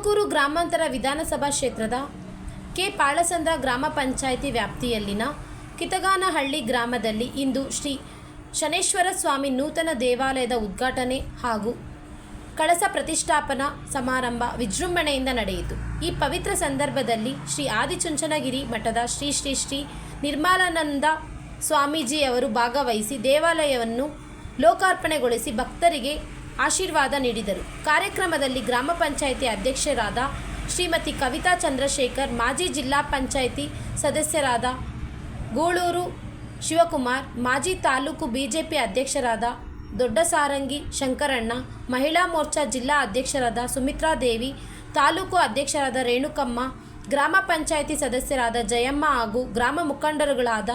ತುಮಕೂರು ಗ್ರಾಮಾಂತರ ವಿಧಾನಸಭಾ ಕ್ಷೇತ್ರದ ಕೆ ಪಾಳಸಂದ್ರ ಗ್ರಾಮ ಪಂಚಾಯಿತಿ ವ್ಯಾಪ್ತಿಯಲ್ಲಿನ ಕಿತಗಾನಹಳ್ಳಿ ಗ್ರಾಮದಲ್ಲಿ ಇಂದು ಶ್ರೀ ಶನೇಶ್ವರ ಸ್ವಾಮಿ ನೂತನ ದೇವಾಲಯದ ಉದ್ಘಾಟನೆ ಹಾಗೂ ಕಳಸ ಪ್ರತಿಷ್ಠಾಪನಾ ಸಮಾರಂಭ ವಿಜೃಂಭಣೆಯಿಂದ ನಡೆಯಿತು. ಈ ಪವಿತ್ರ ಸಂದರ್ಭದಲ್ಲಿ ಶ್ರೀ ಆದಿಚುಂಚನಗಿರಿ ಮಠದ ಶ್ರೀ ಶ್ರೀ ಶ್ರೀ ನಿರ್ಮಲಾನಂದ ಸ್ವಾಮೀಜಿಯವರು ಭಾಗವಹಿಸಿ ದೇವಾಲಯವನ್ನು ಲೋಕಾರ್ಪಣೆಗೊಳಿಸಿ ಭಕ್ತರಿಗೆ ಆಶೀರ್ವಾದ ನೀಡಿದರು. ಕಾರ್ಯಕ್ರಮದಲ್ಲಿ ಗ್ರಾಮ ಪಂಚಾಯಿತಿ ಅಧ್ಯಕ್ಷರಾದ ಶ್ರೀಮತಿ ಕವಿತಾ ಚಂದ್ರಶೇಖರ್, ಮಾಜಿ ಜಿಲ್ಲಾ ಪಂಚಾಯಿತಿ ಸದಸ್ಯರಾದ ಗೂಳೂರು ಶಿವಕುಮಾರ್, ಮಾಜಿ ತಾಲೂಕು ಬಿಜೆಪಿ ಅಧ್ಯಕ್ಷರಾದ ದೊಡ್ಡಸಾರಂಗಿ ಶಂಕರಣ್ಣ, ಮಹಿಳಾ ಮೋರ್ಚಾ ಜಿಲ್ಲಾ ಅಧ್ಯಕ್ಷರಾದ ಸುಮಿತ್ರಾದೇವಿ, ತಾಲೂಕು ಅಧ್ಯಕ್ಷರಾದ ರೇಣುಕಮ್ಮ, ಗ್ರಾಮ ಪಂಚಾಯಿತಿ ಸದಸ್ಯರಾದ ಜಯಮ್ಮ ಹಾಗೂ ಗ್ರಾಮ ಮುಖಂಡರುಗಳಾದ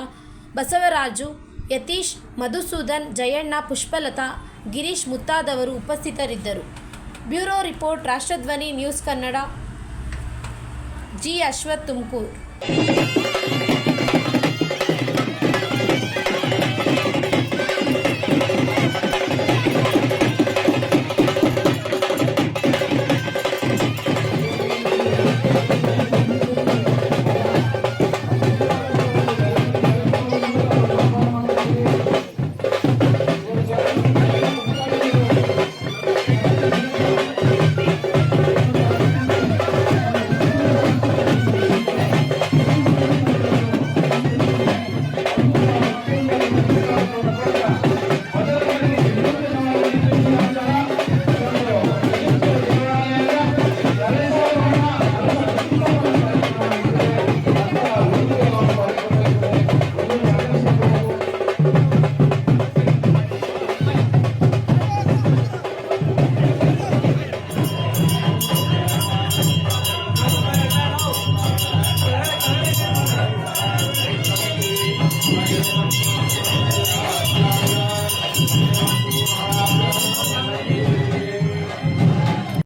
ಬಸವರಾಜು, ಯತೀಶ್, ಮಧುಸೂದನ್, ಜಯಣ್ಣ, ಪುಷ್ಪಲತಾ, ಗಿರೀಶ್ ಮುಂತಾದವರು ಉಪಸ್ಥಿತರಿದ್ದರು. Bureau report, ರಾಷ್ಟ್ರಧ್ವನಿ news Kannada. G. Ashwath, Tumakuru.